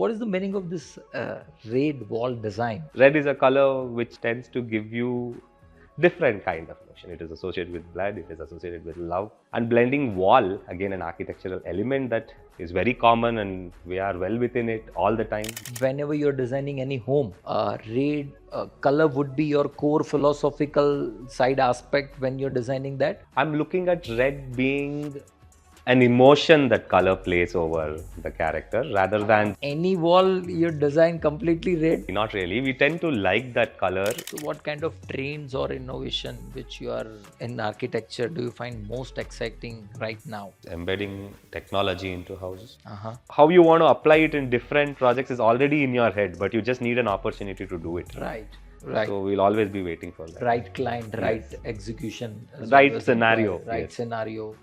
what is the meaning of this red wall design? Red is a color which tends to give you different kind of emotion. It is associated with blood, it is associated with love. And blending wall, again an architectural element that is very common and we are well within it all the time. Whenever you're designing any home, red color would be your core philosophical side aspect when you're designing that. I'm looking at red being an emotion that color plays over the character rather than Any wall you design completely red. not really. We tend to like that color. So what kind of trends or innovation which you are in architecture do you find most exciting right now? Embedding technology into houses. Uh-huh. How you want to apply it in different projects is already in your head, but you just need an opportunity to do it. Right. Right. So we'll always be waiting for that. Right client, right execution. is Right always scenario, required. Right yes. scenario.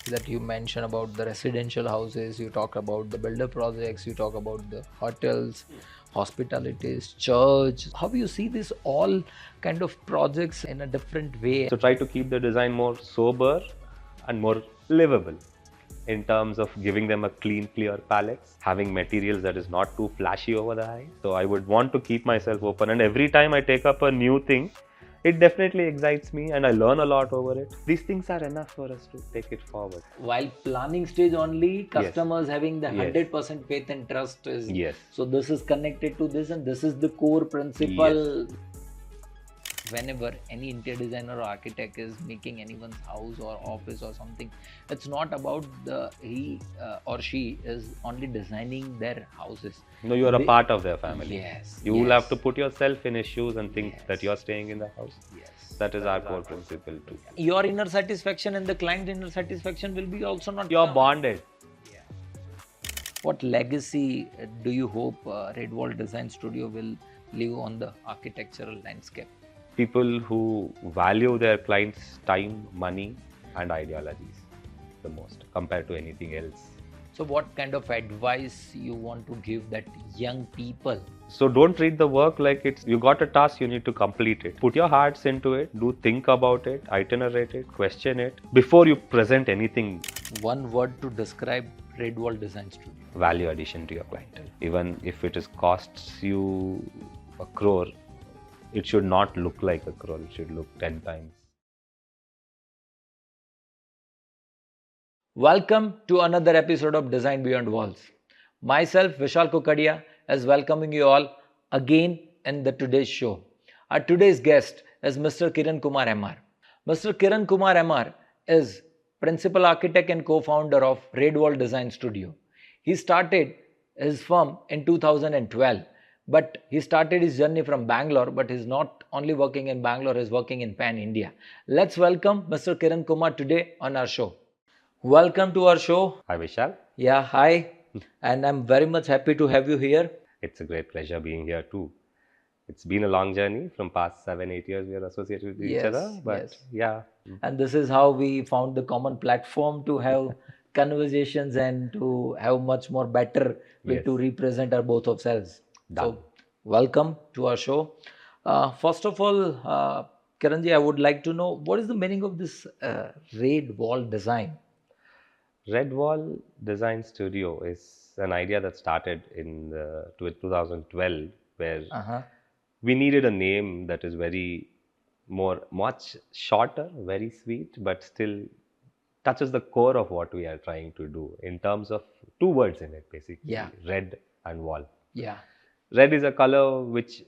That you mention about the residential houses, you talk about the builder projects, you talk about the hotels, hospitalities, church. How you see this all kind of projects in a different way? So try to keep the design more sober and more livable in terms of giving them a clean, clear palette, having materials that is not too flashy over the eye. So I would want to keep myself open, and every time I take up a new thing, it definitely excites me and I learn a lot over it. These things are enough for us to take it forward. While planning stage only, customers having the Yes. 100% faith and trust is. Yes. So this is connected to this, and this is the core principle. Whenever any interior designer or architect is making anyone's house or office or something, it's not about he or she is only designing their houses. No, you are a part of their family. Yes. You will have to put yourself in his shoes and think that you're staying in the house. Yes. That is our core principle too. Your inner satisfaction and the client inner satisfaction will be also not. You're bonded. What legacy do you hope Redwall Design Studio will leave on the architectural landscape? People who value their clients' time, money, and ideologies the most compared to anything else. So what kind of advice you want to give that young people? So don't treat the work like it's you got a task, you need to complete it. Put your hearts into it, do think about it, itinerate it, question it before you present anything. One word to describe Redwall Design Studio. Value addition to your clientele. Even if it is costs you a crore, it should not look like a crore, it should look 10 times. Welcome to another episode of Design Beyond Walls. Myself, Vishal Kukadiya, is welcoming you all again in the today's show. Our today's guest is Mr. Kiran Kumar MR. Mr. Kiran Kumar MR is principal architect and co-founder of Redwall Design Studio. He started his firm in 2012, but he started his journey from Bangalore, but he's not only working in Bangalore, he's working in Pan India. Let's welcome Mr. Kiran Kumar today on our show. Welcome to our show. Hi Vishal. Yeah, hi. And I'm very much happy to have you here. It's a great pleasure being here too. It's been a long journey. From past 7-8 years we are associated with each other. But yeah. And this is how we found the common platform to have conversations and to have much more better way to represent our both of selves. Done. So welcome to our show. First of all, Kiranji, I would like to know what is the meaning of this red wall design? Redwall Design Studio is an idea that started in 2012 where we needed a name that is much shorter, very sweet, but still touches the core of what we are trying to do in terms of two words in it basically. Red and wall. Yeah. Red is a color which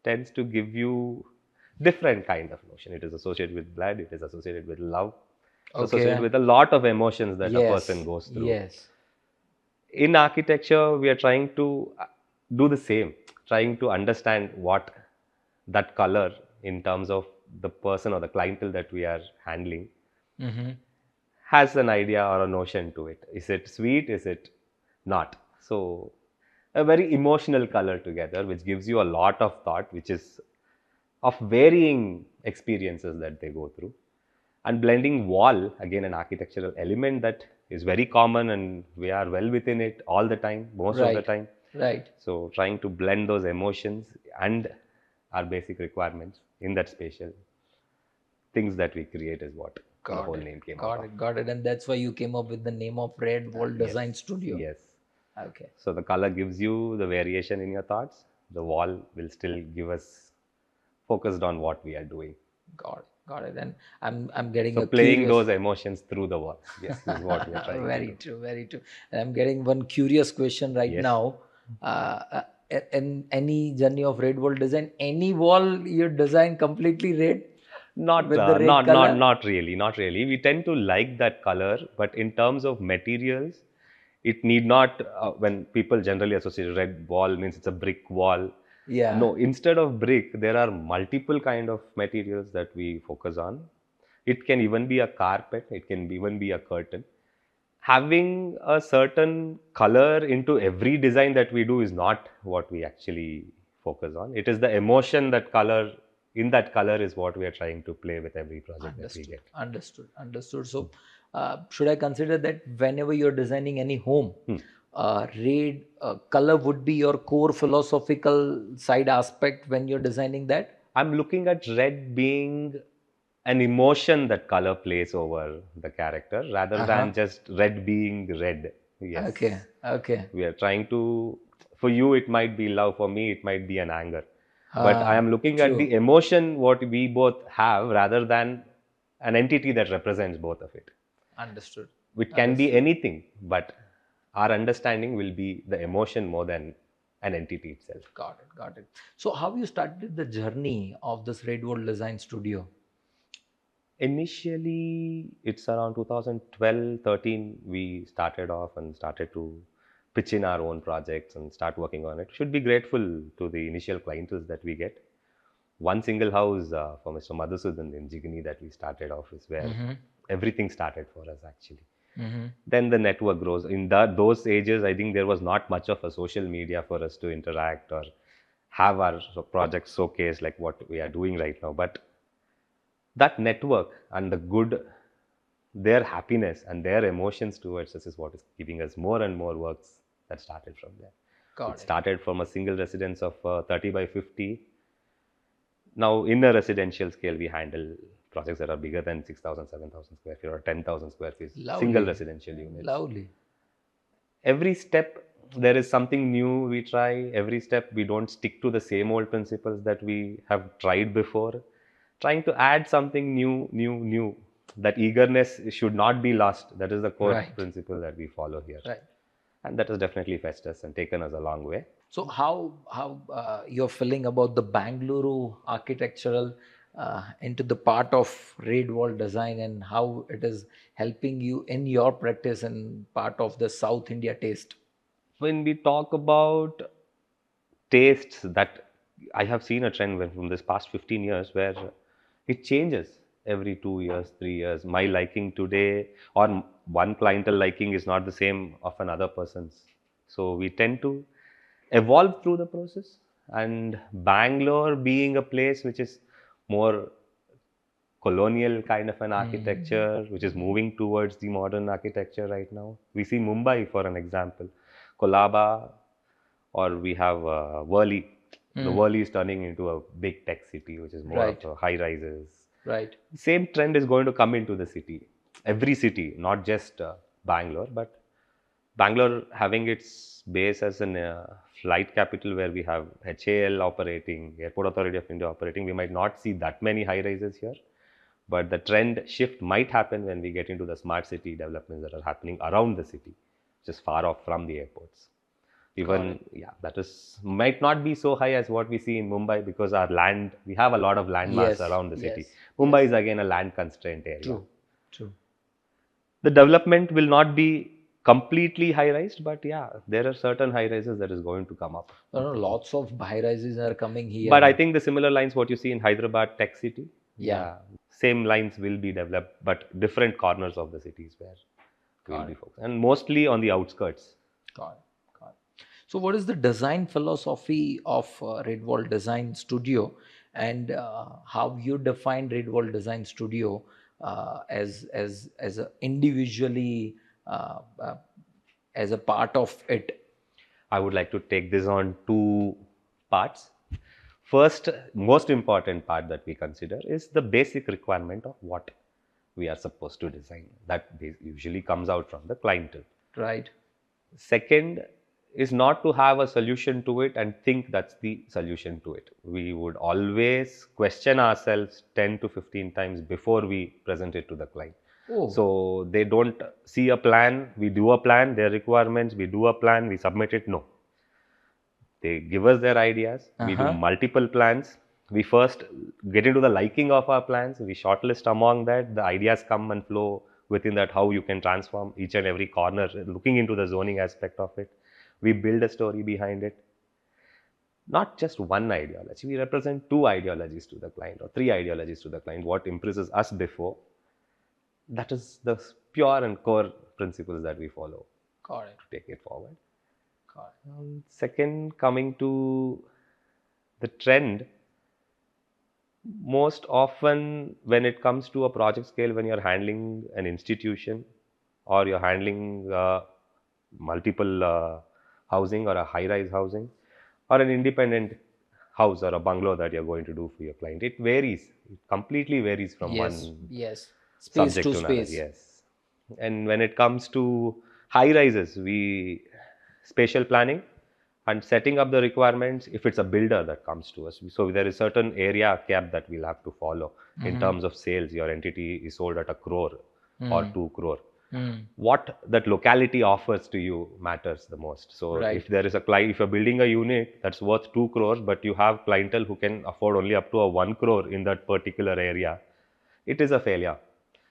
tends to give you different kind of emotion. It is associated with blood, it is associated with love, associated with a lot of emotions that a person goes through. Yes. In architecture, we are trying to do the same, trying to understand what that color in terms of the person or the clientele that we are handling has an idea or a notion to it. Is it sweet? Is it not? So a very emotional color together, which gives you a lot of thought, which is of varying experiences that they go through. And blending wall, again an architectural element that is very common and we are well within it all the time, most of the time. Right. So trying to blend those emotions and our basic requirements in that spatial things that we create is what the whole name came out of. Got it. And that's why you came up with the name of Redwall Design Studio. Yes. Okay. So the color gives you the variation in your thoughts. The wall will still give us focused on what we are doing. Got it. Got it. And I'm getting So a playing curious. those emotions through the wall. Yes, is what we are trying to Very do. true. Very true. And I'm getting one curious question right Yes. now. In any journey of Redwall design, any wall you design completely red Not, with the red color? not really, not really. We tend to like that color, but in terms of materials, it need not. When people generally associate red wall means it's a brick wall. Yeah. No, instead of brick, there are multiple kind of materials that we focus on. It can even be a carpet. It can even be a curtain. Having a certain color into every design that we do is not what we actually focus on. It is the emotion that color in that color is what we are trying to play with every project that we Understood. get. Understood. Understood. So, should I consider that whenever you're designing any home, red color would be your core philosophical side aspect when you're designing that? I'm looking at red being an emotion that color plays over the character rather than just red being red. Yes. Okay. Okay. We are trying to, for you, it might be love, for me, it might be an anger. But I am looking at the True. emotion what we both have rather than an entity that represents both of it. Understood. It can be anything, but our understanding will be the emotion more than an entity itself. Got it. Got it. So, how you started the journey of this Redwall Design Studio? Initially, it's around 2012, 13, we started off and started to pitch in our own projects and start working on it. Should be grateful to the initial clientele that we get. One single house for Mr. Madhusudan in Jigani that we started off is where everything started for us actually. Then the network grows. In those ages, I think there was not much of a social media for us to interact or have our projects showcase like what we are doing right now. But that network and the good, their happiness and their emotions towards us is what is giving us more and more works that started from there. It started from a single residence of 30 by 50. Now, in a residential scale, we handle projects that are bigger than 6,000, 7,000 square feet or 10,000 square feet, single residential units. Lovely. Every step, there is something new we try. Every step, we don't stick to the same old principles that we have tried before. Trying to add something new. That eagerness should not be lost. That is the core principle that we follow here. Right. And that has definitely fetched us and taken us a long way. So, how you're feeling about the Bangalore architectural into the part of Redwall design and how it is helping you in your practice and part of the South India taste? When we talk about tastes, that I have seen a trend from this past 15 years where it changes every 2 years, 3 years. My liking today or one clientele liking is not the same of another person's. So we tend to evolve through the process. And Bangalore being a place which is more colonial kind of an architecture, which is moving towards the modern architecture right now. We see Mumbai, for an example, Kolaba, or we have Worli. The Worli is turning into a big tech city, which is more of high rises. Right. The same trend is going to come into the city. Every city, not just Bangalore, but Bangalore having its base as a flight capital where we have HAL operating, Airport Authority of India operating. We might not see that many high rises here. But the trend shift might happen when we get into the smart city developments that are happening around the city, just far off from the airports. Even, that is might not be so high as what we see in Mumbai because our land, we have a lot of land mass around the city. Mumbai is again a land constraint area. True. The development will not be completely high rise, but there are certain high rises that is going to come up. Lots of high rises are coming here. But I think the similar lines what you see in Hyderabad tech city, same lines will be developed, but different corners of the cities where we'll be focused, and mostly on the outskirts. Got it. So, what is the design philosophy of Redwall Design Studio, and how you define Redwall Design Studio as a individually as a part of it? I would like to take this on two parts. First, most important part that we consider is the basic requirement of what we are supposed to design. That usually comes out from the clientele. Right. Second, is not to have a solution to it and think that's the solution to it. We would always question ourselves 10 to 15 times before we present it to the client. Oh. So they don't see a plan, we do a plan, their requirements, we do a plan, we submit it. No. They give us their ideas, we do multiple plans. We first get into the liking of our plans, we shortlist among that, the ideas come and flow within that, how you can transform each and every corner, looking into the zoning aspect of it. We build a story behind it. Not just one ideology, we represent 2 ideologies to the client or 3 ideologies to the client, what impresses us before. That is the pure and core principles that we follow. Got it. To take it forward. Got it. Second, coming to the trend, most often when it comes to a project scale, when you're handling an institution or you're handling multiple housing or a high-rise housing or an independent house or a bungalow that you're going to do for your client, it varies. It completely varies from one space subject to to another. space. Yes. And when it comes to high-rises, we spatial planning and setting up the requirements. If it's a builder that comes to us, so there is certain area cap that we'll have to follow in terms of sales. Your entity is sold at 1 crore or 2 crore. What that locality offers to you matters the most. So if there is a client, if you're building a unit that's worth 2 crores, but you have clientele who can afford only up to a 1 crore in that particular area, it is a failure.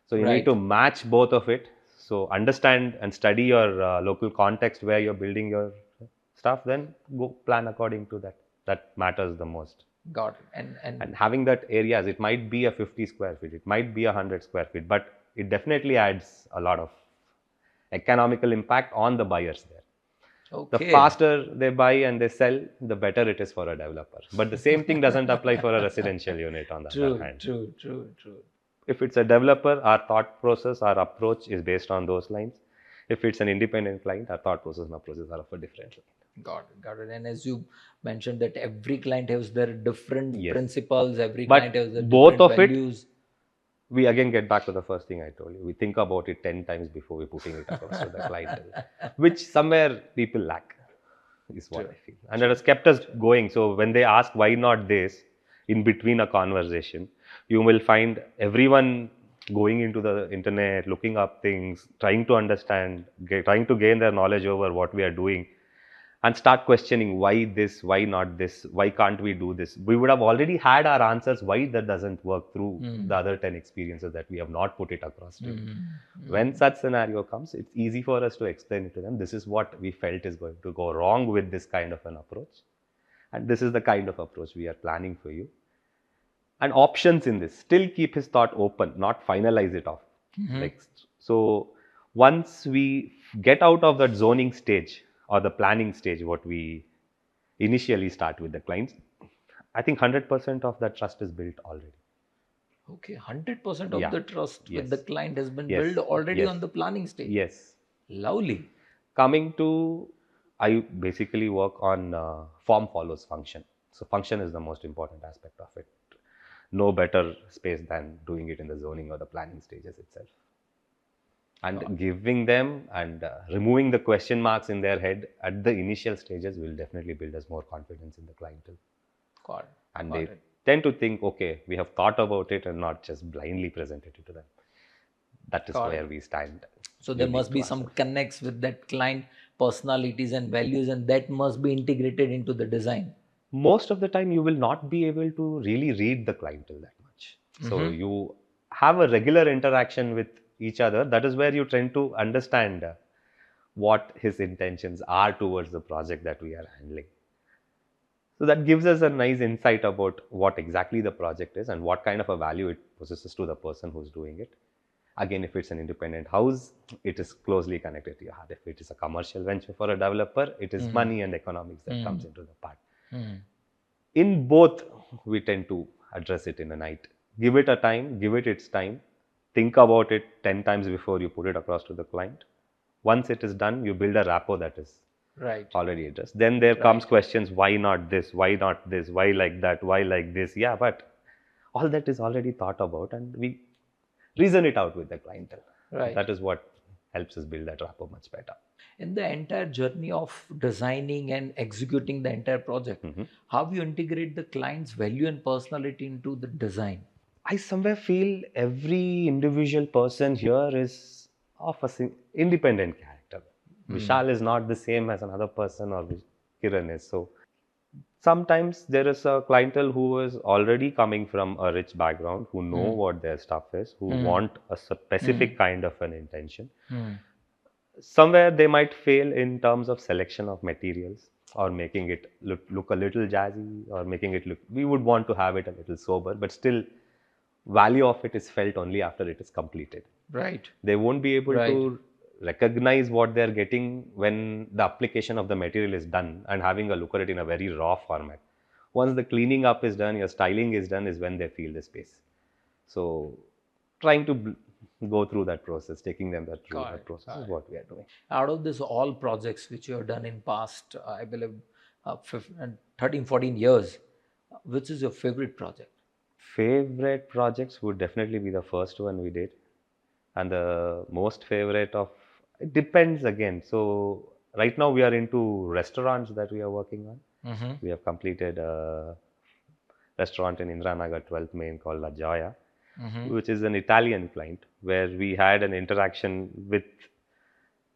So you need to match both of it. So understand and study your local context where you're building your stuff, then go plan according to that. That matters the most. Got it. And having that areas, it might be a 50 square feet, it might be 100 square feet, but it definitely adds a lot of economical impact on the buyers there. Okay. The faster they buy and they sell, the better it is for a developer. But the same thing doesn't apply for a residential unit on the other hand. True. If it's a developer, our thought process, our approach is based on those lines. If it's an independent client, our thought process and approaches are of a different line. Got it. And as you mentioned that every client has their different principles, every client has their both different of values. We again get back to the first thing I told you. We think about it 10 times before we're putting it across to the clientele, which somewhere people lack, is what I feel. And that has kept us going. So when they ask why not this, in between a conversation, you will find everyone going into the internet, looking up things, trying to understand, trying to gain their knowledge over what we are doing, and start questioning why this, why not this, why can't we do this. We would have already had our answers why that doesn't work through the other 10 experiences that we have not put it across to. When such scenario comes, it's easy for us to explain it to them. This is what we felt is going to go wrong with this kind of an approach, and this is the kind of approach we are planning for you. And options in this, still keep his thought open, not finalize it off. So once we get out of that zoning stage or the planning stage, what we initially start with the clients, I think 100% of that trust is built already. Okay, 100% of the trust with the client has been built already on the planning stage. Yes. Lovely. Coming to, I basically work on form follows function. So function is the most important aspect of it. No better space than doing it in the zoning or the planning stages itself. And giving them and removing the question marks in their head at the initial stages will definitely build us more confidence in the clientele. And they tend to think, okay, we have thought about it and not just blindly presented it to them. That is where we stand. So there must be some connects with that client personalities and values, and that must be integrated into the design. Most of the time, you will not be able to really read the clientele that much. So you have a regular interaction with each other. That is where you tend to understand what his intentions are towards the project that we are handling. So that gives us a nice insight about what exactly the project is and what kind of a value it possesses to the person who's doing it. Again, if it's an independent house, it is closely connected to your heart. If it is a commercial venture for a developer, it is money and economics that comes into the part. In both, we tend to address it in a night. Give it a time, give it its time. Think about it 10 times before you put it across to the client. Once it is done, you build a rapport that is already addressed. Then there comes questions, why not this, why not this, why like that, why like this? Yeah, but all that is already thought about and we reason it out with the clientele. That is what helps us build that rapport much better. In the entire journey of designing and executing the entire project, how you integrate the client's value and personality into the design? I somewhere feel every individual person here is of a independent character. Vishal is not the same as another person, or Kiran is. So sometimes there is a clientele who is already coming from a rich background, who know what their stuff is, who want a specific kind of an intention. Somewhere they might fail in terms of selection of materials, or making it look a little jazzy, or making it look, we would want to have it a little sober, but still value of it is felt only after it is completed. Right. They won't be able to recognize what they're getting when the application of the material is done and having a look at it in a very raw format. Once the cleaning up is done, your styling is done, is when they feel the space. So trying to go through that process, taking them through that process is what we are doing. Out of this all projects which you have done in past, I believe 13, 14 years, which is your favorite project? Favorite projects would definitely be the first one we did. And the most favorite of, it depends again. So right now we are into restaurants that we are working on. We have completed a restaurant in Indranagar 12th Main called La Gioia, which is an Italian client, where we had an interaction with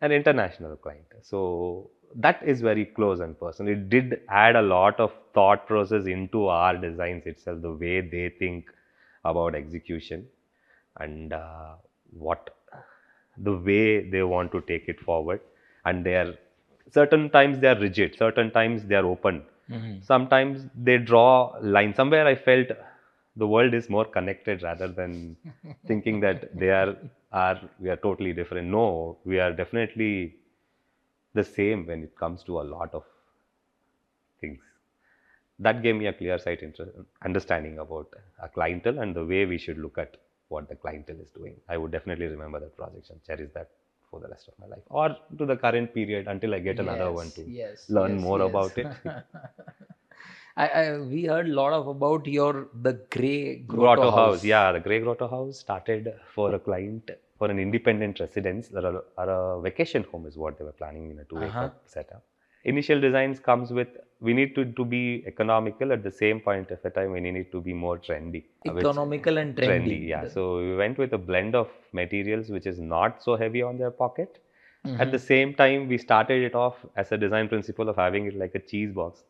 an international client. So that is very close and personal. It did add a lot of thought process into our designs itself, the way they think about execution, and the way they want to take it forward. And they are, certain times they are rigid, certain times they are open. Sometimes they draw lines. Somewhere I felt the world is more connected, rather than thinking that we are totally different. No, we are definitely the same when it comes to a lot of things. That gave me a clear sight understanding about a clientele and the way we should look at what the clientele is doing. I would definitely remember that project and cherish that for the rest of my life, or to the current period until I get another one to learn more about it. We heard a lot about the Grey Grotto House. Yeah, the Grey Grotto House started for a client, for an independent residence, or a vacation home is what they were planning in a 2-acre setup. Initial designs comes with, we need to be economical, at the same point of a time we need it to be more trendy. Economical and trendy. Yeah. So we went with a blend of materials which is not so heavy on their pocket. At the same time, we started it off as a design principle of having it like a cheese box,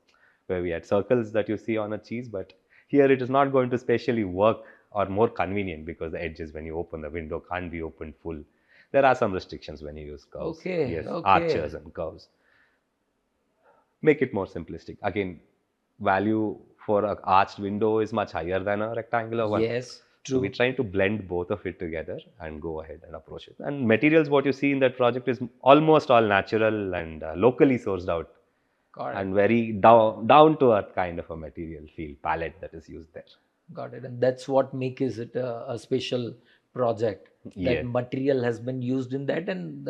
where we had circles that you see on a cheese, but here it is not going to spatially work or more convenient, because the edges when you open the window can't be opened full. There are some restrictions when you use curves. Arches and curves. Make it more simplistic. Again, value for an arched window is much higher than a rectangular one. Yes, true. So we're trying to blend both of it together and go ahead and approach it. And materials, what you see in that project is almost all natural and locally sourced out. And very down to earth kind of a material feel palette that is used there. Got it. And that's what makes it a special project. That material has been used in that, and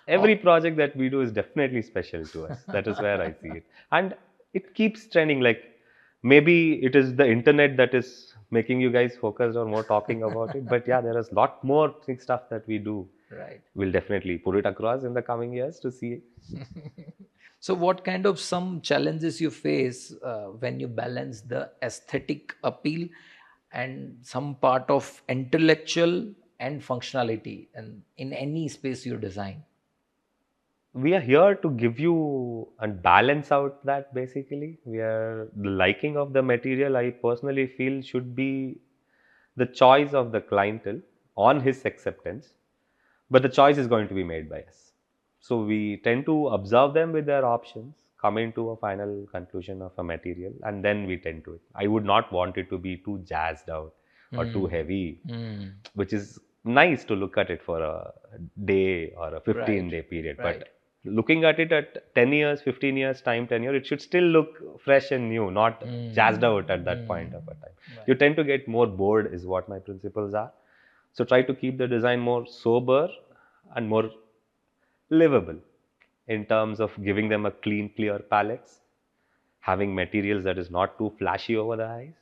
every project that we do is definitely special to us. That is where I see it. And it keeps trending. Like, maybe it is the internet that is making you guys focused on more talking about it. But yeah, there is a lot more stuff that we do. Right. We'll definitely put it across in the coming years to see it. So what kind of some challenges you face when you balance the aesthetic appeal and some part of intellectual and functionality, and in any space you design? We are here to give you and balance out that. Basically, the liking of the material, I personally feel, should be the choice of the clientele on his acceptance, but the choice is going to be made by us. So we tend to observe them with their options, come into a final conclusion of a material, and then we tend to it. I would not want it to be too jazzed out or too heavy, which is nice to look at it for a day or a 15-day period. But looking at it at 10 years, 15 years time tenure, it should still look fresh and new, not jazzed out at that point of a time. You tend to get more bored is what my principles are. So try to keep the design more sober and more livable, in terms of giving them a clean, clear palettes, having materials that is not too flashy over the eyes.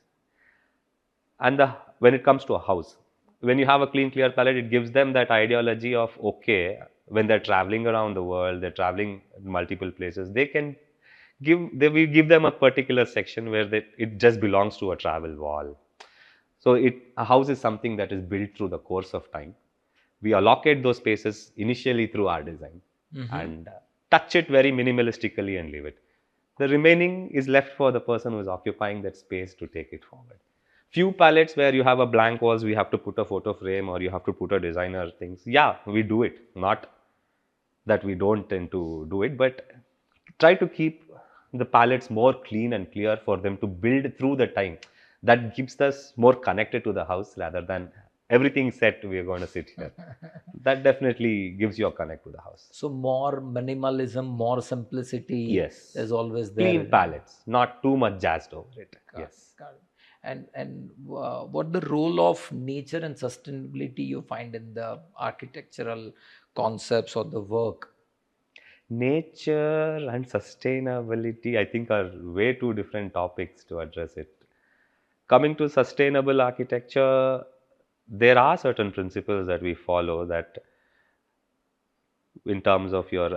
And when it comes to a house, when you have a clean, clear palette, it gives them that ideology of, okay, when they're traveling around the world, they're traveling multiple places, we give them a particular section where it just belongs to a travel wall. So a house is something that is built through the course of time. We allocate those spaces initially through our design and touch it very minimalistically and leave it. The remaining is left for the person who is occupying that space to take it forward. Few palettes where you have a blank walls, we have to put a photo frame or you have to put a designer things. Yeah, we do it. Not that we don't tend to do it, but try to keep the palettes more clean and clear for them to build through the time. That keeps us more connected to the house rather than everything set, we are going to sit here. That definitely gives you a connect to the house. So more minimalism, more simplicity. Yes. Is always there. Clean palettes, not too much jazzed over it. Yes. Got it. And what the role of nature and sustainability you find in the architectural concepts or the work? Nature and sustainability, I think, are way two different topics to address it. Coming to sustainable architecture, there are certain principles that we follow that in terms of your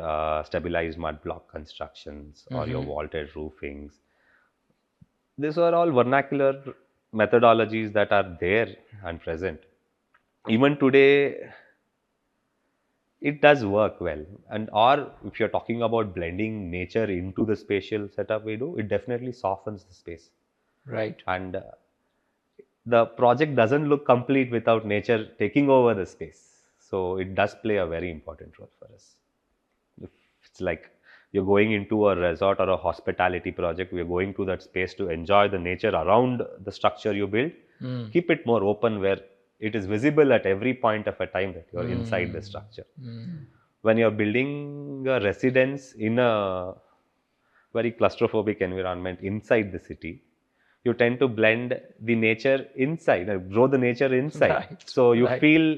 stabilized mud block constructions or your vaulted roofings. These are all vernacular methodologies that are there and present. Even today, it does work well. And or if you're talking about blending nature into the spatial setup we do, it definitely softens the space. Right. And the project doesn't look complete without nature taking over the space. So it does play a very important role for us. If it's like you're going into a resort or a hospitality project, we're going to that space to enjoy the nature around the structure you build. Keep it more open where it is visible at every point of a time that you're inside the structure. When you're building a residence in a very claustrophobic environment inside the city, you tend to blend the nature inside, grow the nature inside. Right. So you feel,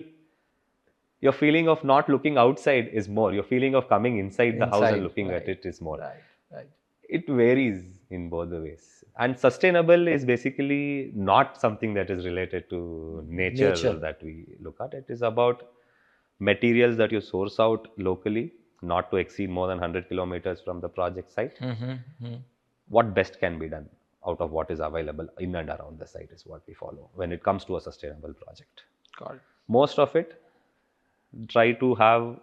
your feeling of not looking outside is more. Your feeling of coming inside the house and looking at it is more. Right. It varies in both the ways. And sustainable is basically not something that is related to nature that we look at. It is about materials that you source out locally, not to exceed more than 100 kilometers from the project site. What best can be done out of what is available in and around the site is what we follow when it comes to a sustainable project. Got it. Most of it try to have,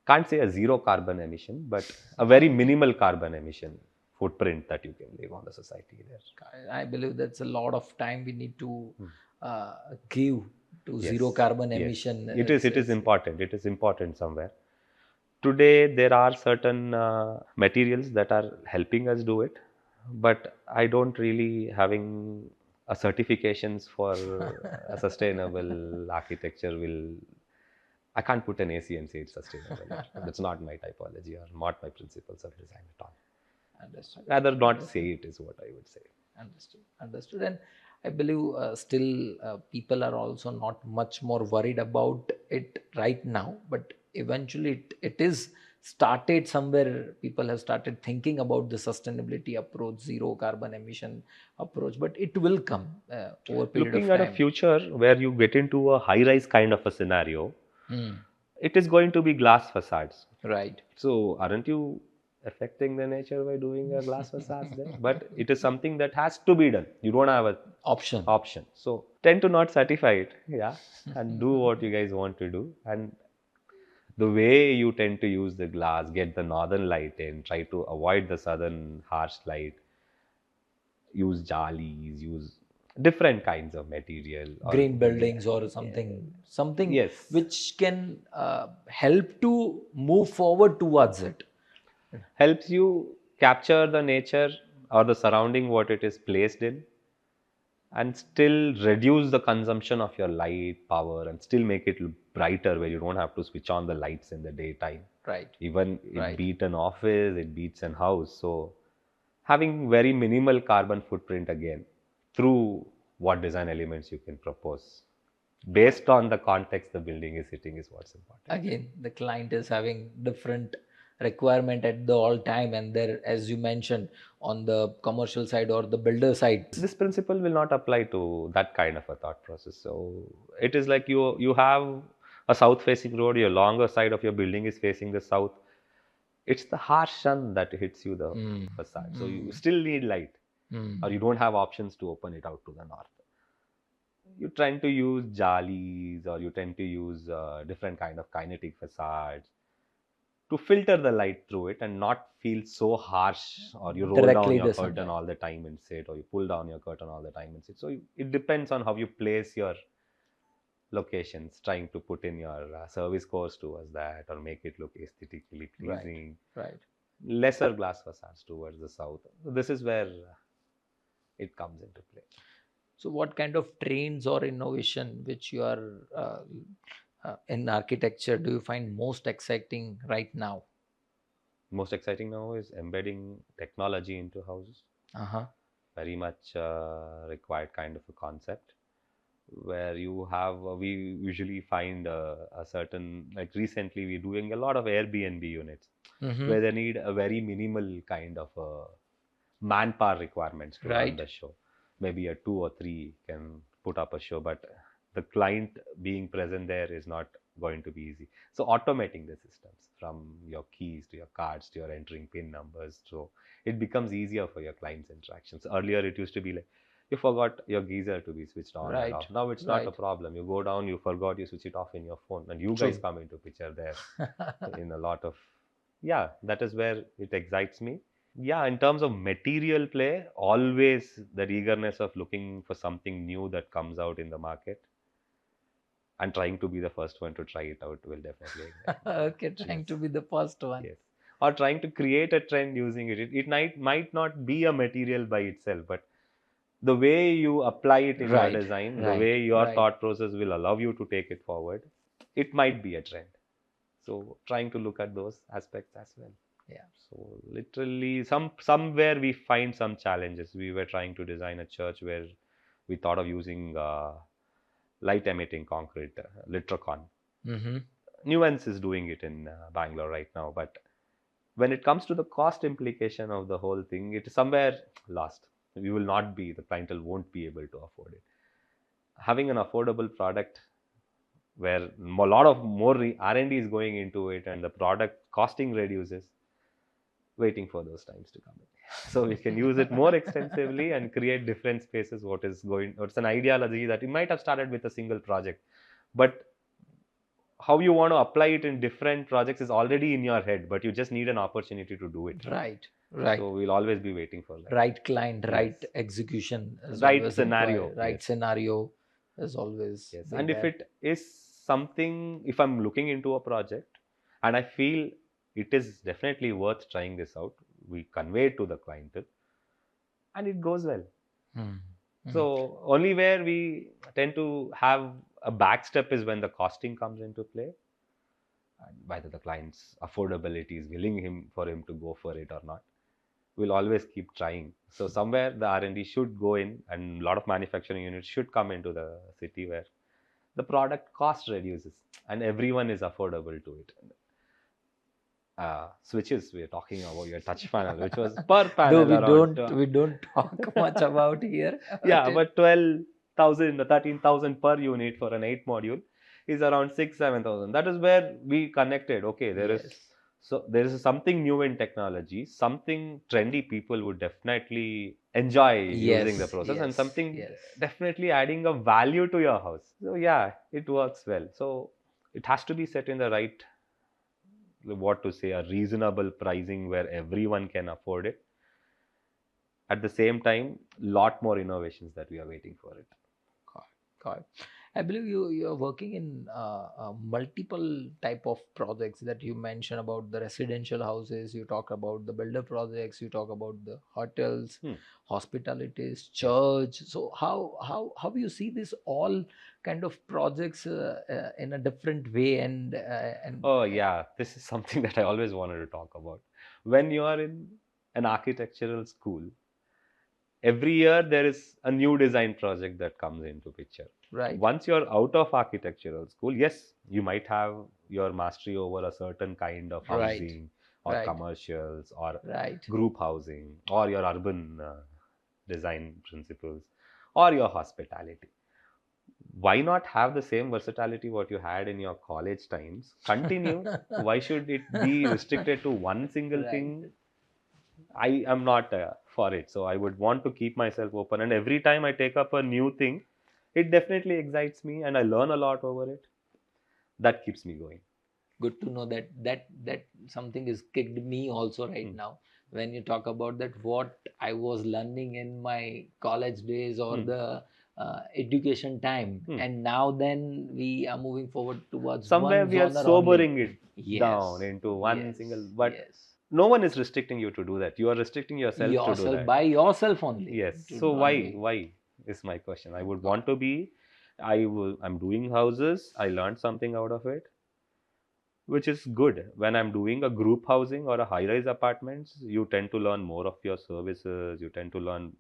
can't say a zero carbon emission, but a very minimal carbon emission footprint that you can leave on the society there. I believe that's a lot of time we need to give to zero carbon emission. It is important. It is important somewhere. Today, there are certain materials that are helping us do it, but I don't really having a certifications for a sustainable architecture I can't put an AC and say it's sustainable. That's not my typology or not my principles of design at all. Understood. Rather not say it is what I would say. Understood. And I believe still people are also not much more worried about it right now, but eventually it is started somewhere. People have started thinking about the sustainability approach, zero carbon emission approach, but it will come over a period Looking of time. at a future where you get into a high-rise kind of a scenario, it is going to be glass facades. Right. So aren't you affecting the nature by doing a glass facade there? But it is something that has to be done. You don't have an option. So tend to not certify it, and do what you guys want to do. And the way you tend to use the glass, get the northern light in, try to avoid the southern harsh light, use jalis, use different kinds of material. Green buildings or something which can help to move forward towards it. Helps you capture the nature or the surrounding what it is placed in and still reduce the consumption of your light, power, and still make it brighter where you don't have to switch on the lights in the daytime. Right. Even it beats an office, it beats an house. So having very minimal carbon footprint again through what design elements you can propose based on the context the building is hitting is what's important. Again, the client is having different requirement at the all time, and there, as you mentioned, on the commercial side or the builder side, this principle will not apply to that kind of a thought process. So it is like you have a south facing road, your longer side of your building is facing the south, it's the harsh sun that hits you the facade. So you still need light, or you don't have options to open it out to the north. You tend to use jalis, or you tend to use different kind of kinetic facades to filter the light through it and not feel so harsh, or you roll down Directly your the curtain sunlight. all the time and sit, or you pull down your curtain all the time and sit. So it depends on how you place your locations, trying to put in your service course towards that, or make it look aesthetically pleasing. Right. Lesser glass facades towards the south. So this is where it comes into play. So, what kind of trends or innovation which you are in architecture do you find most exciting right now? Most exciting now is embedding technology into houses. Uh-huh. Very much required kind of a concept, where you have we usually find a certain, like recently we're doing a lot of Airbnb units where they need a very minimal kind of manpower requirements to run the show. Maybe a 2 or 3 can put up a show, but the client being present there is not going to be easy. So automating the systems, from your keys to your cards to your entering PIN numbers, so it becomes easier for your clients' interactions. Earlier it used to be like, you forgot your geyser to be switched on and off. Now it's not a problem. You go down, you forgot, you switch it off in your phone, and you guys come into picture there in a lot of, that is where it excites me. In terms of material play, always that eagerness of looking for something new that comes out in the market and trying to be the first one to try it out will definitely excite me. Okay, trying to be the first one. Yes. Or trying to create a trend using it. It might not be a material by itself, but the way you apply it in your design, the way your thought process will allow you to take it forward, it might be a trend. So trying to look at those aspects as well. Yeah. So literally somewhere we find some challenges. We were trying to design a church where we thought of using light emitting concrete, Litrocon. Nuance is doing it in Bangalore right now, but when it comes to the cost implication of the whole thing, it is somewhere lost. We will not be, the clientele won't be able to afford it. Having an affordable product where a lot of more R&D is going into it and the product costing reduces, waiting for those times to come in. So we can use it more extensively and create different spaces. It's an ideology that you might have started with a single project, but how you want to apply it in different projects is already in your head, but you just need an opportunity to do it. Right. So we'll always be waiting for that. Right client, right execution, right scenario. Right scenario is always. Yes. And if it is something, if I'm looking into a project and I feel it is definitely worth trying this out, we convey it to the client and it goes well. So only where we tend to have a backstep is when the costing comes into play, and whether the client's affordability is willing for him to go for it or not. We'll always keep trying. So somewhere the R&D should go in, and a lot of manufacturing units should come into the city where the product cost reduces and everyone is affordable to it. Switches, we're talking about your touch panel, which was per panel. We don't talk much about here. But 12,000 or 13,000 per unit for an 8 module is around 6,000-7,000. That is where we connected. Okay, there is something new in technology, something trendy people would definitely enjoy using the process, and something definitely adding a value to your house. So it works well. So it has to be set in the right, a reasonable pricing where everyone can afford it. At the same time, lot more innovations that we are waiting for it. Got it. I believe you are working in multiple type of projects that you mentioned about the residential houses. You talk about the builder projects. You talk about the hotels, hospitalities, church. So how you see this all kind of projects in a different way and this is something that I always wanted to talk about. When you are in an architectural school, every year there is a new design project that comes into picture. Right. Once you're out of architectural school, yes, you might have your mastery over a certain kind of housing or commercials or group housing or your urban design principles or your hospitality. why not have the same versatility what you had in your college times? Continue. Why should it be restricted to one single Right. thing? I am not for it. So I would want to keep myself open. And every time I take up a new thing, it definitely excites me and I learn a lot over it. That keeps me going. Good to know that something is kicked me also right now. When you talk about that, what I was learning in my college days or the education time, and now then we are moving forward towards Somewhere one we are genre only. sobering it Yes, down into one yes, single, but yes. no one is restricting you to do that. You are restricting yourself to do Yourself that. by yourself only. Yes. To So not why? be. Why is my question. I would want to be. I'm doing houses. I learned something out of it, which is good. When I'm doing a group housing or a high-rise apartments, you tend to learn more of your services. You tend to learn.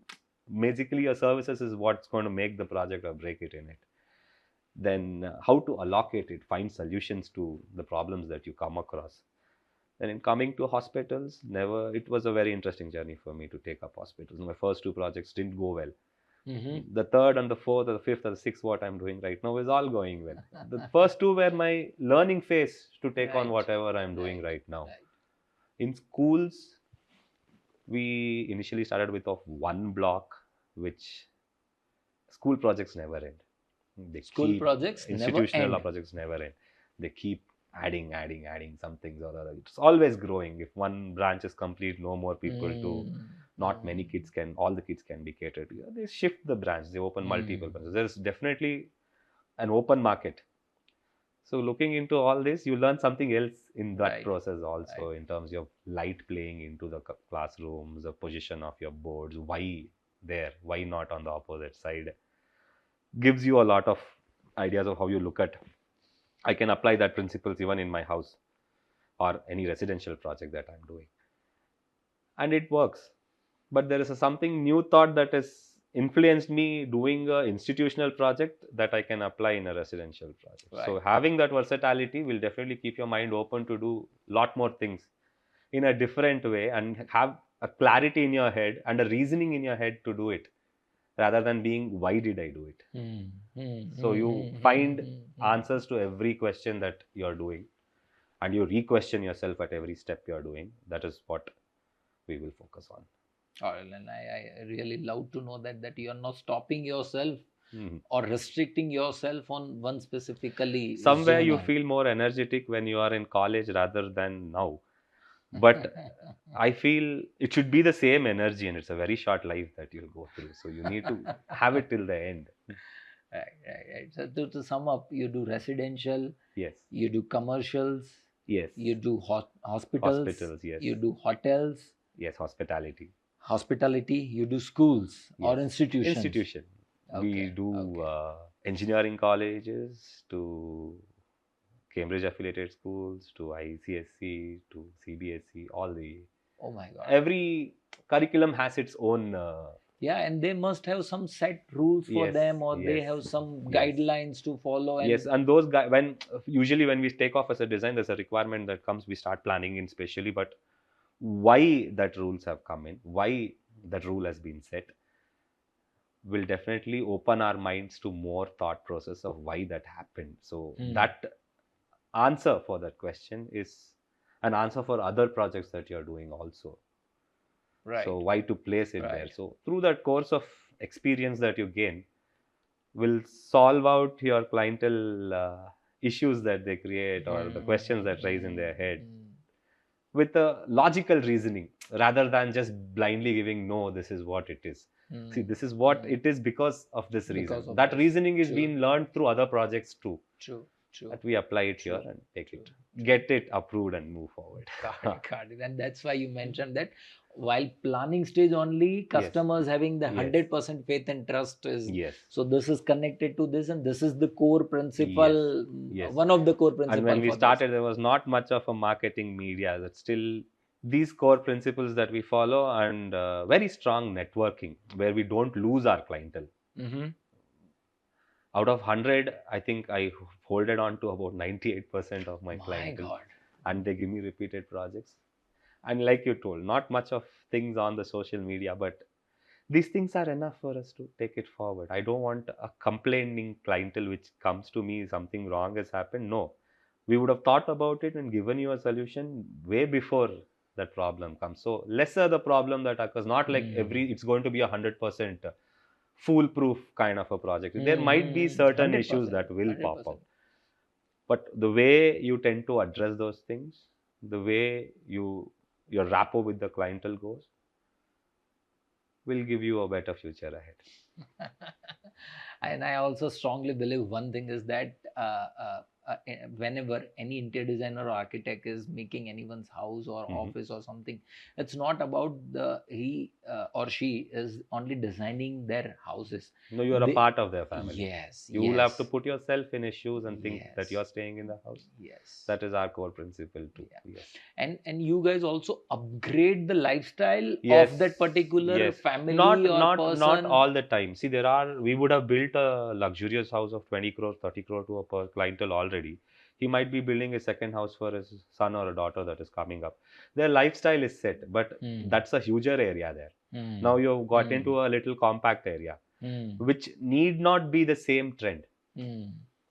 Basically, your services is what's going to make the project or break it in it. Then how to allocate it, find solutions to the problems that you come across. And in coming to hospitals, it was a very interesting journey for me to take up hospitals. My first two projects didn't go well. The third and the fourth or the fifth or the sixth, what I'm doing right now is all going well. The first two were my learning phase to take on Right. whatever I'm doing right now. Right. In schools, we initially started with one block, which school projects never end. School projects never institutional end. projects never end. They keep adding some things or other. It's always growing. If one branch is complete, no more people to, not many kids can, all the kids can be catered to. They shift the branch, they open multiple branches. There's definitely an open market. So looking into all this, you learn something else in that Right. process also, in terms of light playing into the classrooms, the position of your boards, why there, why not on the opposite side. Gives you a lot of ideas of how you look at. I can apply that principles even in my house or any residential project that I'm doing, and it works. But there is something new thought that has influenced me doing a institutional project that I can apply in a residential project. So Right. having that versatility will definitely keep your mind open to do a lot more things in a different way and have a clarity in your head and a reasoning in your head to do it, rather than being, why did I do it? So you find answers to every question that you're doing, and you re-question yourself at every step you're doing. That is what we will focus on. And I really love to know that you are not stopping yourself Mhm. or restricting yourself on one specifically Somewhere you zona. feel more energetic when you are in college rather than now. But I feel it should be the same energy, and it's a very short life that you'll go through. So you need to have it till the end. Right. So to sum up, you do residential, Yes. you do commercials, Yes. you do hospitals, Hospitals, yes. you do hotels, Yes, hospitality. hospitality, you do schools or Yes. institutions. Institution. We Okay, do okay. engineering colleges to Cambridge affiliated schools to ICSC to CBSE, all the. Oh my God. Every curriculum has its own. Yeah, and they must have some set rules for Yes, them, or they yes, have some yes. guidelines to follow. And Yes, and those guys, usually when we take off as a design, there's a requirement that comes, we start planning in specially, but why that rules have come in, why that rule has been set, will definitely open our minds to more thought process of why that happened. So that answer for that question is an answer for other projects that you're doing also. Right. So why to place it there? Right. So through that course of experience that you gain, will solve out your clientele issues that they create or the questions that rise in their head with a logical reasoning, rather than just blindly giving, no, this is what it is. See, this is what it is because of this Because reason. of That this. reasoning is True. being learned through other projects too. True. That we apply it here and take it, get it approved and move forward. Got it. And that's why you mentioned that while planning stage only, customers having the Yes. 100% faith and trust is. Yes. So this is connected to this, and this is the core principle. Yes. One of the core principles. And when we started, there was not much of a marketing media. That's still these core principles that we follow, and very strong networking where we don't lose our clientele. Out of 100, I think I holded on to about 98% of my clientele. God. And they give me repeated projects. And like you told, not much of things on the social media, but these things are enough for us to take it forward. I don't want a complaining clientele which comes to me, something wrong has happened. No, we would have thought about it and given you a solution way before that problem comes. So lesser the problem that occurs, not like it's going to be 100% foolproof kind of a project. There might be certain issues that will pop up, but the way you tend to address those things, the way your rapport with the clientele goes, will give you a better future ahead. And I also strongly believe one thing is that whenever any interior designer or architect is making anyone's house or office or something, it's not about he or she is only designing their houses. No, you are a part of their family. Yes. You will have to put yourself in his shoes and think that you are staying in the house. Yes. That is our core principle too. Yes. And you guys also upgrade the lifestyle of that particular family or person. Not all the time. See, we would have built a luxurious house of 20 crore, 30 crore to a clientele already. He might be building a second house for his son or a daughter that is coming up. Their lifestyle is set, but that's a huger area there. Now you've got into a little compact area, which need not be the same trend.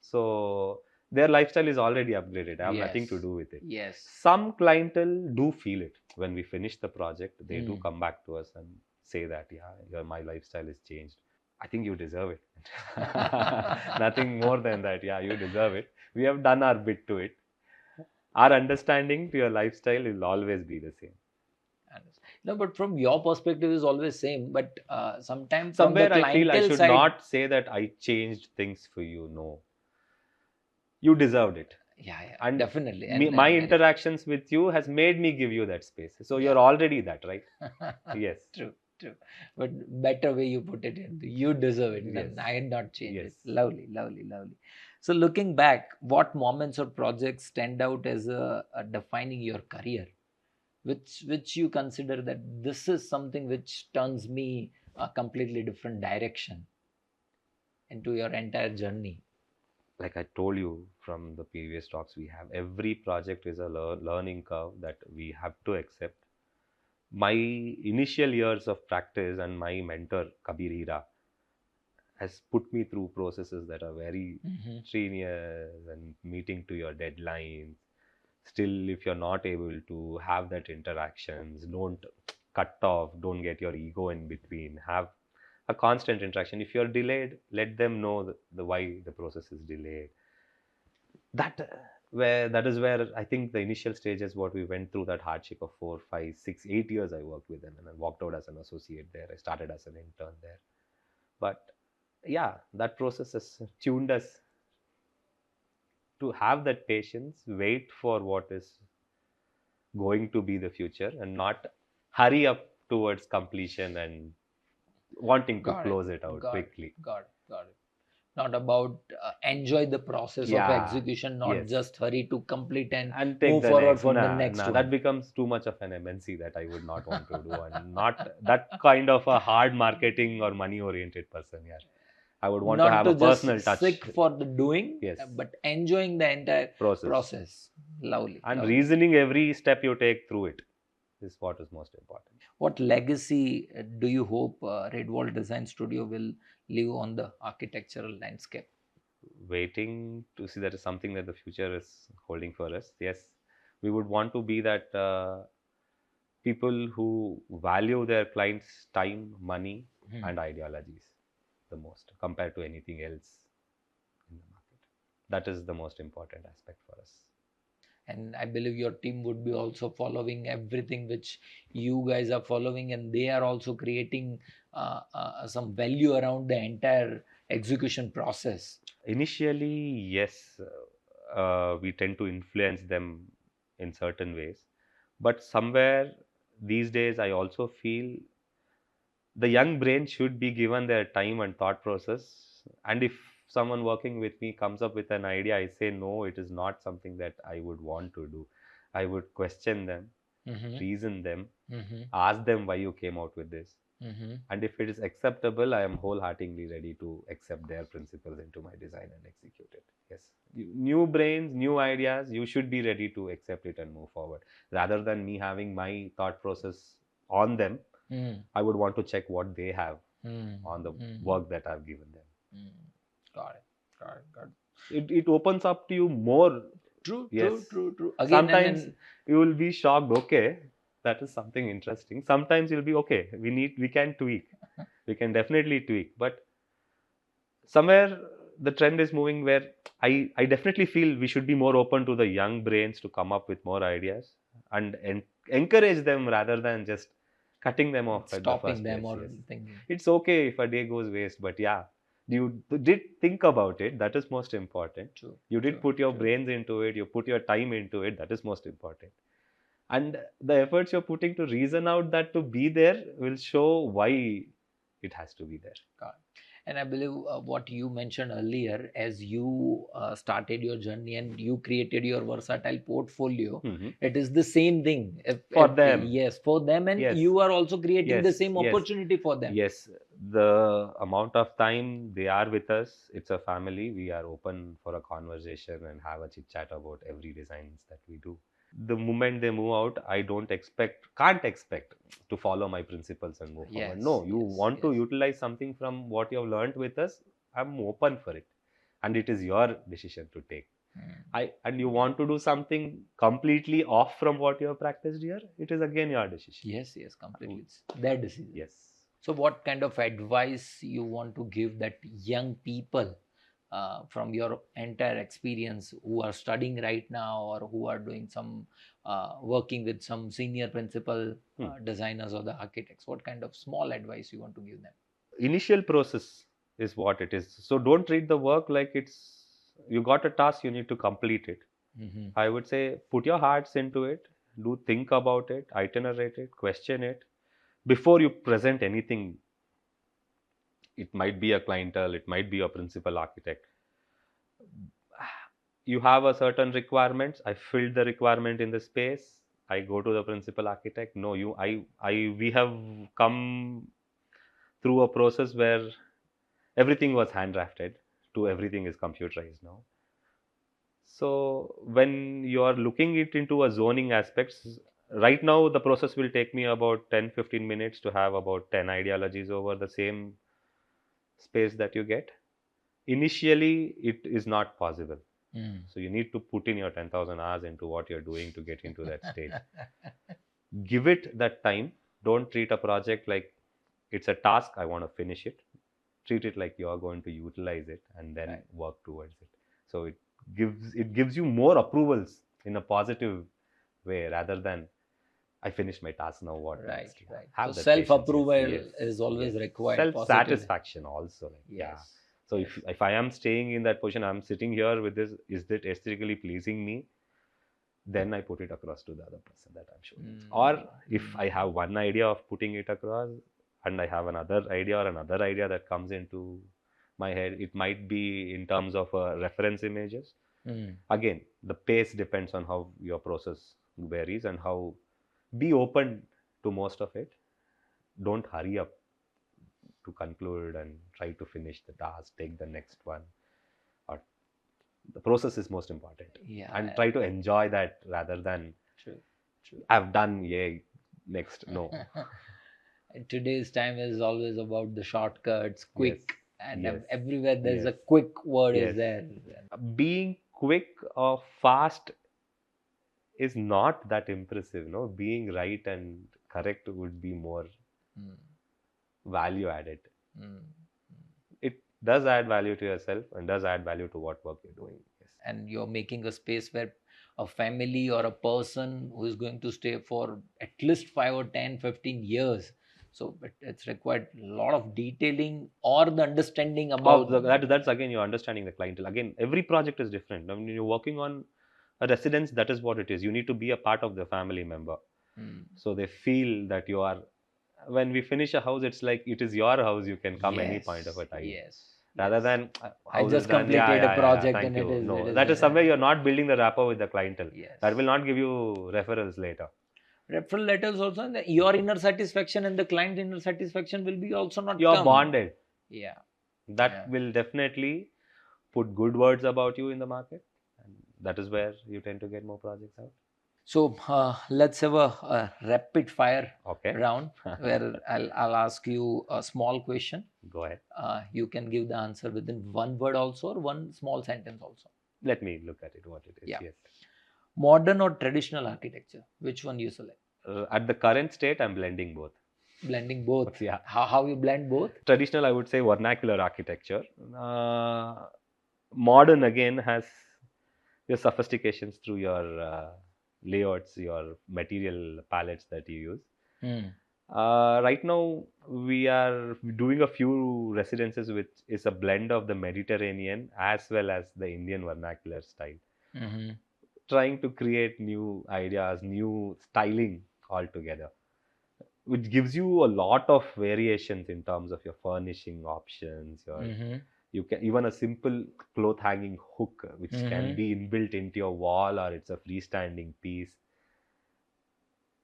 So their lifestyle is already upgraded. I have nothing to do with it. Yes. Some clientele do feel it. When we finish the project, they do come back to us and say that, yeah, my lifestyle is changed. I think you deserve it. Nothing more than that. Yeah, you deserve it. We have done our bit to it. Our understanding to your lifestyle will always be the same. No, but from your perspective is always same. But sometimes somewhere I feel I should not say that I changed things for you. No, you deserved it. Yeah, and definitely. My interactions with you has made me give you that space. So you're already that, right? Yes. True. But better way you put it in. You deserve it. Yes. I had not changed it. Lovely. So looking back, what moments or projects stand out as a defining your career? Which you consider that this is something which turns me a completely different direction into your entire journey? Like I told you from the previous talks we have, every project is a learning curve that we have to accept. My initial years of practice and my mentor Kabir Hira has put me through processes that are very strenuous and meeting to your deadlines. Still, if you're not able to have that interactions, don't cut off, don't get your ego in between, have a constant interaction. If you're delayed, let them know the why the process is delayed. That is where I think the initial stages, what we went through, that hardship of 4, 5, 6, 8 years I worked with them, and I walked out as an associate there. I started as an intern there. But yeah, that process has tuned us to have that patience, wait for what is going to be the future, and not hurry up towards completion and wanting to close it out quickly. Got it. Not about enjoy the process of execution, not just hurry to complete and move forward for the next one. That becomes too much of an MNC that I would not want to do, and not that kind of a hard marketing or money oriented person. Yeah, I would want to have a personal touch. Sick for the doing, but enjoying the entire process. Lovely. And reasoning every step you take through it is what is most important. What legacy do you hope Redwall Design Studio will leave on the architectural landscape? Waiting to see, that is something that the future is holding for us. Yes, we would want to be that people who value their clients' time, money, and ideologies the most compared to anything else in the market. That is the most important aspect for us. And I believe your team would be also following everything which you guys are following, and they are also creating some value around the entire execution process. Initially, yes, we tend to influence them in certain ways. But somewhere these days, I also feel the young brain should be given their time and thought process. And if someone working with me comes up with an idea, I say, no, it is not something that I would want to do. I would question them, reason them, ask them why you came out with this. And if it is acceptable, I am wholeheartedly ready to accept their principles into my design and execute it. Yes, new brains, new ideas, you should be ready to accept it and move forward. Rather than me having my thought process on them, I would want to check what they have Mm. on the Mm. work that I've given them. Mm. Got it. Got it. Got it. It opens up to you more. True. Yes. True. Again, Sometimes you will be shocked. Okay, that is something interesting. Sometimes you'll be okay. We can tweak. We can definitely tweak. But somewhere the trend is moving where I definitely feel we should be more open to the young brains to come up with more ideas and encourage them rather than just cutting them off at the stopping first them place. or Yes. thinking. It's okay if a day goes waste, but yeah, you did think about it. That is most important. True. You did True, put your true. brains into it. You put your time into it. That is most important. And the efforts you're putting to reason out that to be there will show why it has to be there. Got it. And I believe what you mentioned earlier, as you started your journey and you created your versatile portfolio, Mhm. it is the same thing. For them. Yes, for them, and Yes. you are also creating the Yes, same yes. opportunity for them. Yes, the amount of time they are with us, it's a family. We are open for a conversation and have a chit chat about every designs that we do. The moment they move out, I can't expect to follow my principles and move forward. Yes, No, you yes, want to yes. utilize something from what you have learned with us, I'm open for it. And it is your decision to take. And you want to do something completely off from what you have practiced here, it is again your decision. Yes, completely. It's their decision. Yes. So, what kind of advice you want to give that young people from your entire experience who are studying right now or who are doing some working with some senior principal designers or the architects? What kind of small advice you want to give them? Initial process is what it is. So don't treat the work like it's you got a task, you need to complete it. I would say put your hearts into it, do think about it, itinerate it, question it before you present anything. It might be a clientele, it might be a principal architect. You have a certain requirements. I filled the requirement in the space. I go to the principal architect. No, we have come through a process where everything was hand drafted to everything is computerized now. So when you are looking it into a zoning aspects, right now the process will take me about 10-15 minutes to have about 10 ideologies over the same space that you get. Initially, it is not possible. So you need to put in your 10,000 hours into what you're doing to get into that stage. Give it that time. Don't treat a project like it's a task, I want to finish it. Treat it like you are going to utilize it and then work towards it. So it gives you more approvals in a positive way rather than I finished my task now. What Right. have So that patience. self-approval Yes, is always required. Self-satisfaction also. Yes. So if I am staying in that position, I'm sitting here with this, is that aesthetically pleasing me? Then I put it across to the other person that I'm showing. Or if I have one idea of putting it across and I have another idea that comes into my head, it might be in terms of reference images. Again, the pace depends on how your process varies and how be open to most of it. Don't hurry up to conclude and try to finish the task, take the next one. Or the process is most important. And try to enjoy that rather than I've done, yay, next. No. Today's time is always about the shortcuts, quick, and everywhere there's Yes. a quick word is there. Being quick or fast is not that impressive. No, being right and correct would be more value added. It does add value to yourself and does add value to what work you're doing. Yes. And you're making a space where a family or a person who is going to stay for at least 5 or 10, 15 years. So it's required a lot of detailing or the understanding about that's again you're understanding the clientele. Again, every project is different. I mean, you're working on a residence, that is what it is. You need to be a part of the family member. So they feel that you are. When we finish a house, it's like it is your house. You can come any point of a time. Rather than I just completed a project thank and you. it is No, that is somewhere you're not building the rapport with the clientele. That will not give you referrals later. Referral letters also, and your inner satisfaction and the client inner satisfaction will be also not. You're bonded. Yeah. That will definitely put good words about you in the market, and that is where you tend to get more projects out. So let's have a rapid fire Okay. round where I'll ask you a small question. Go ahead. You can give the answer within one word also or one small sentence also. Let me look at it, what it is. Yeah. Yes. Modern or traditional architecture? Which one you select? At the current state, I'm blending both. Blending both. Yeah. How you blend both? Traditional, I would say vernacular architecture. Modern again has your sophistications through your layouts, your material palettes that you use. Right now, we are doing a few residences which is a blend of the Mediterranean as well as the Indian vernacular style. Trying to create new ideas, new styling altogether, which gives you a lot of variations in terms of your furnishing options. You can even a simple cloth hanging hook, which can be inbuilt into your wall, or it's a freestanding piece.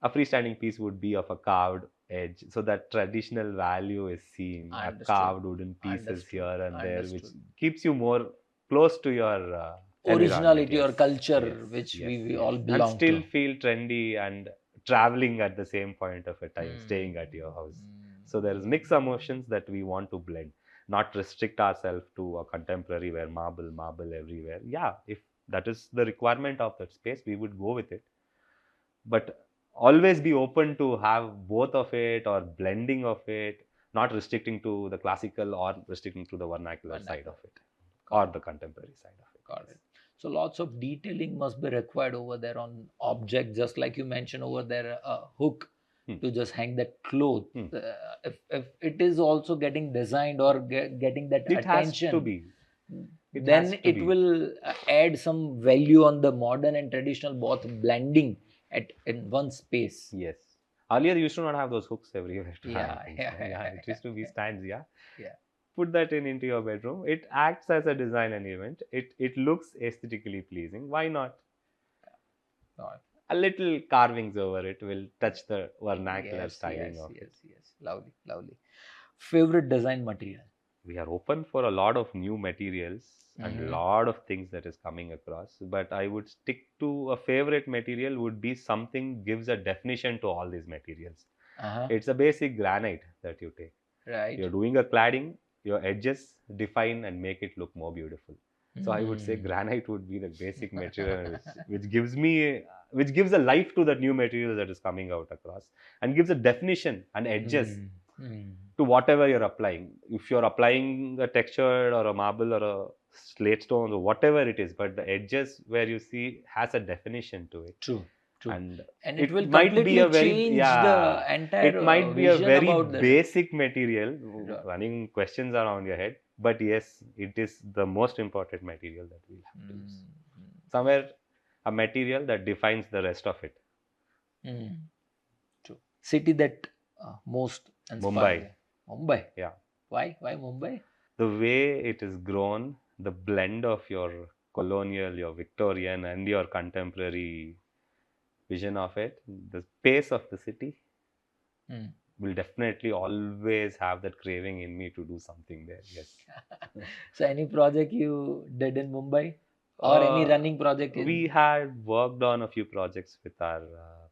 A freestanding piece would be of a carved edge, so that traditional value is seen. A carved wooden pieces here and there, which keeps you more close to your originality or yes, culture, yes, which yes, we yes. all belong and still to. feel trendy and traveling at the same point of a time, staying at your house. So there is mixed emotions that we want to blend, not restrict ourselves to a contemporary where marble everywhere. Yeah, if that is the requirement of that space, we would go with it. But always be open to have both of it or blending of it, not restricting to the classical or restricting to the vernacular side of it or the contemporary side of it. Got it. So lots of detailing must be required over there on object, just like you mentioned over there, a hook to just hang that cloth. If it is also getting designed or getting that It has attention, to be. then it will add some value on the modern and traditional both blending in one space. Yes. Earlier, you used to not have those hooks everywhere to Yeah, hang things. yeah. It used to be stands. Yeah. Yeah. Put that into your bedroom. It acts as a design element. It looks aesthetically pleasing. Why not? Got it. A little carvings over it will touch the vernacular Yes, styling of it. yes. Lovely, lovely. Favorite design material? We are open for a lot of new materials and a lot of things that is coming across, but I would stick to a favorite material would be something gives a definition to all these materials. It's a basic granite that you take. Right. You're doing a cladding, your edges define and make it look more beautiful. So I would say granite would be the basic material which gives a life to that new material that is coming out across and gives a definition and edges to whatever you're applying. If you're applying a texture or a marble or a slate stone or whatever it is, but the edges where you see has a definition to it. True. And it will might be completely a very change the entire it might be a vision very about the basic material running questions around your head, but yes, it is the most important material that we'll have to use. Somewhere a material that defines the rest of it. True. City that most inspired Mumbai. Mumbai. Yeah. Why Mumbai? The way it is grown, the blend of your colonial, your Victorian, and your contemporary vision of it, the pace of the city will definitely always have that craving in me to do something there. Yes. So any project you did in Mumbai or any running project in? We had worked on a few projects with our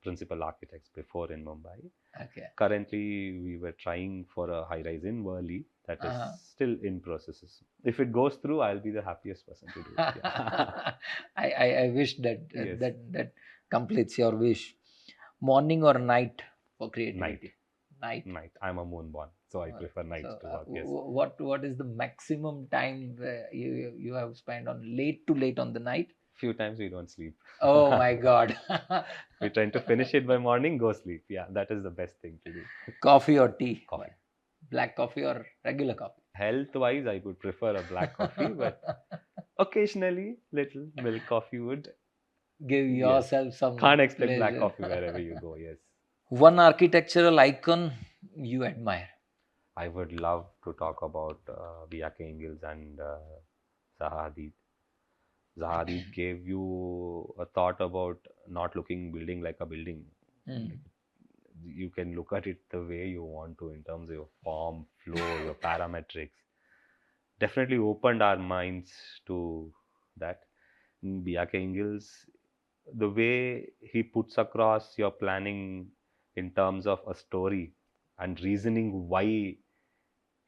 principal architects before in Mumbai. Okay. Currently, we were trying for a high rise in Worli that is still in processes. If it goes through, I'll be the happiest person to do it. Yeah. I wish that Yes. that completes your wish. Morning or night for creativity? Night. I'm a moon born, so I prefer night to work. Yes. What is the maximum time you have spent on late on the night? Few times we don't sleep. Oh my God. We're trying to finish it by morning, go sleep. Yeah, that is the best thing to do. Coffee or tea? Coffee. Black coffee or regular coffee? Health-wise, I would prefer a black coffee, but occasionally little milk coffee would give yourself some. Can't expect pleasure. black coffee wherever you go. Yes. One architectural icon you admire? I would love to talk about B.R.K. Ingalls and Zaha Hadid. Zaha Hadid gave you a thought about not looking building like a building. You can look at it the way you want to in terms of your form, flow, your parametrics. Definitely opened our minds to that. B.R.K. Ingalls the way he puts across your planning in terms of a story and reasoning why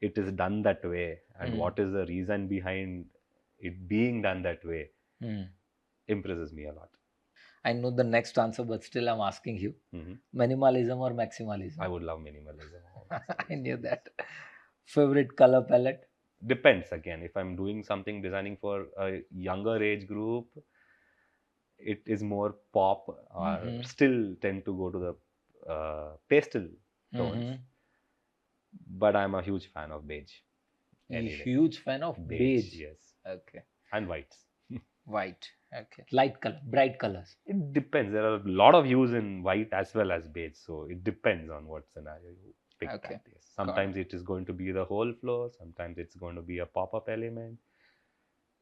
it is done that way and what is the reason behind it being done that way impresses me a lot. I know the next answer, but still I'm asking you. Minimalism or maximalism? I would love minimalism. I knew that. Favorite color palette? Depends again. If I'm doing something designing for a younger age group, it is more pop or still tend to go to the pastel tones. But I'm a huge fan of beige. A huge fan of beige. Yes. Okay. And whites. White. Okay. Light color, bright colors. It depends. There are a lot of hues in white as well as beige. So it depends on what scenario you pick. Okay. That. Yes. Sometimes it is going to be the whole floor. Sometimes it's going to be a pop-up element.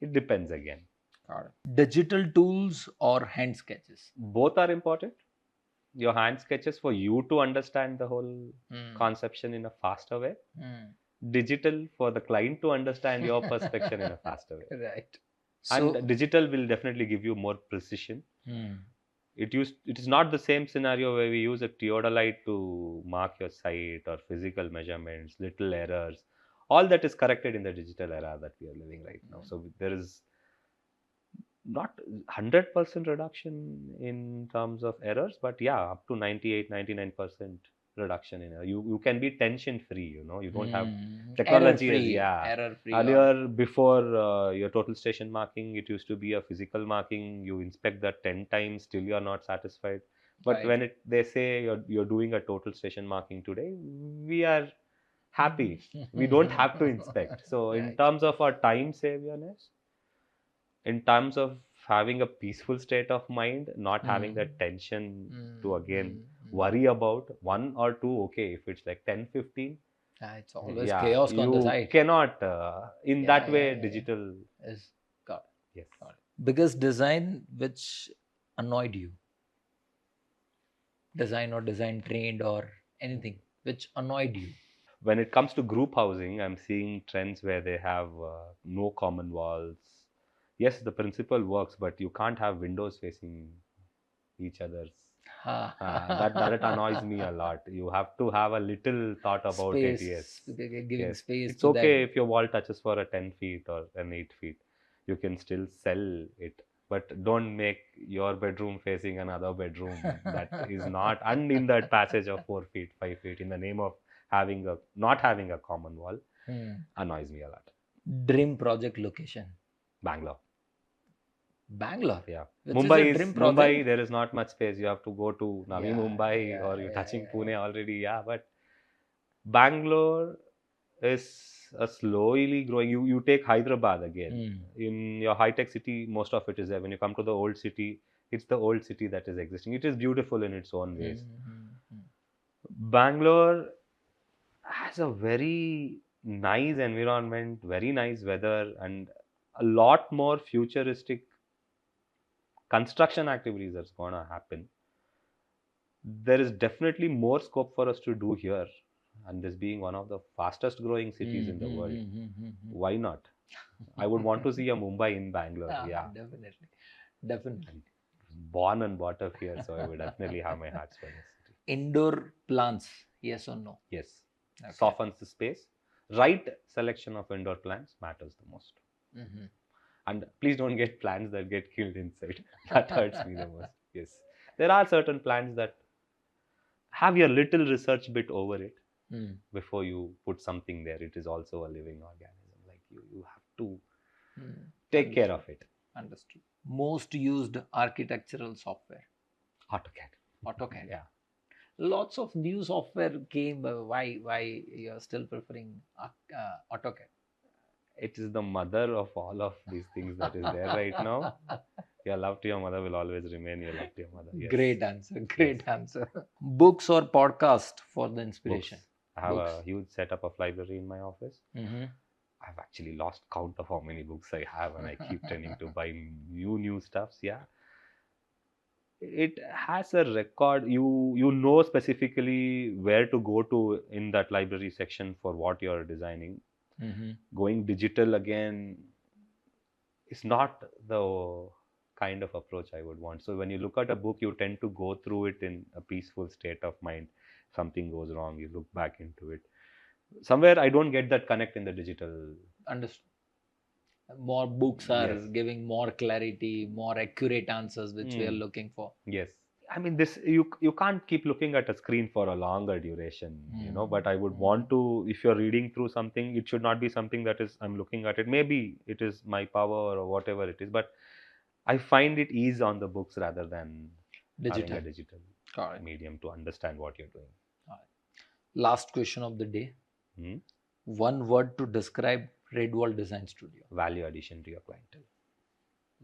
It depends again. Got it. Digital tools or hand sketches? Both are important. Your hand sketches for you to understand the whole conception in a faster way. Digital for the client to understand your perspective in a faster way. Right. And digital will definitely give you more precision. It is not the same scenario where we use a theodolite to mark your site or physical measurements, little errors. All that is corrected in the digital era that we are living right now. So there is not 100% reduction in terms of errors, but yeah, up to 98-99% reduction in error. You can be tension free, you don't have technology error free. Earlier, before your total station marking, it used to be a physical marking. You inspect that 10 times, still you're not satisfied. But when they say you're doing a total station marking today, we are happy. We don't have to inspect. So in terms of our time saviorness, in terms of having a peaceful state of mind, not having that tension to again worry about one or two, okay, if it's like 10, 15, it's always chaos on the side. You cannot, in that way, digital is got it. Yes. Got it. Biggest design which annoyed you? Design or design trained or anything which annoyed you? When it comes to group housing, I'm seeing trends where they have no common walls. Yes, the principle works, but you can't have windows facing each other's. That annoys me a lot. You have to have a little thought about space, it. Yes, giving space. It's okay if your wall touches for a 10 feet or an 8 feet. You can still sell it, but don't make your bedroom facing another bedroom that is not, and in that passage of 4 feet, 5 feet, in the name of not having a common wall, annoys me a lot. Dream project location? Bangalore. Yeah. Mumbai, there is not much space. You have to go to Navi Mumbai or you're touching Pune already. Yeah, but Bangalore is a slowly growing. You take Hyderabad again. In your high-tech city, most of it is there. When you come to the old city, it's the old city that is existing. It is beautiful in its own ways. Bangalore has a very nice environment, very nice weather, and a lot more futuristic construction activities that's going to happen. There is definitely more scope for us to do here, and this being one of the fastest growing cities in the world, why not? I would want to see a Mumbai in Bangalore. Yeah, definitely. Born and brought up here, so I would definitely have my heart's for this city. Indoor plants, yes or no? Yes. Okay. Softens the space. Right selection of indoor plants matters the most. And please don't get plants that get killed inside. That hurts me the most. Yes. There are certain plants that have your little research bit over it before you put something there. It is also a living organism. Like you have to take care of it. Understood. Most used architectural software? AutoCAD. Yeah. Lots of new software came. Why you're still preferring AutoCAD? It is the mother of all of these things that is there right now. Your love to your mother will always remain your love to your mother. Yes. Great answer. Books or podcast for the inspiration? Books. I have a huge setup of library in my office. I've actually lost count of how many books I have, and I keep tending to buy new stuffs. Yeah. It has a record. You know specifically where to go to in that library section for what you're designing. Going digital again is not the kind of approach I would want. So when you look at a book, you tend to go through it in a peaceful state of mind. Something goes wrong, you look back into it. Somewhere I don't get that connect in the digital. Understood. More books are Yes. giving more clarity, more accurate answers, which we are Hmm. looking for. Yes. I mean, this you can't keep looking at a screen for a longer duration, you know. But I would want to, if you're reading through something, it should not be something that is I'm looking at it. Maybe it is my power or whatever it is, but I find it ease on the books rather than having Digital. a digital Correct. medium to understand what you're doing. Last question of the day. Hmm? One word to describe Redwall Design Studio. Value addition to your clientele.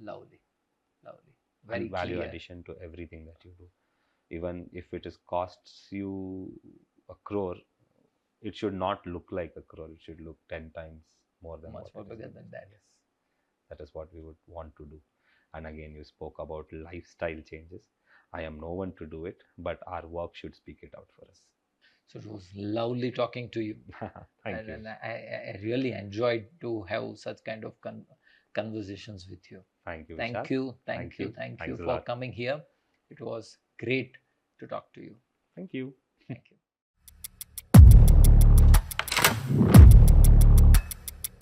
Lovely. Lovely. Very And value clear. addition to everything that you do. Even if it is costs you a crore, it should not look like a crore. It should look 10 times more than Much what more it is. bigger than that. Yes, that is what we would want to do. And again, you spoke about lifestyle changes. I am no one to do it, but our work should speak it out for us. So it was lovely talking to you. Thank you. And I really enjoyed to have such kind of conversations with you. Thank you, Vishal. Thank you. Thank you. Thank you Thanks a for lot. coming here. It was great to talk to you. Thank you. Thank you.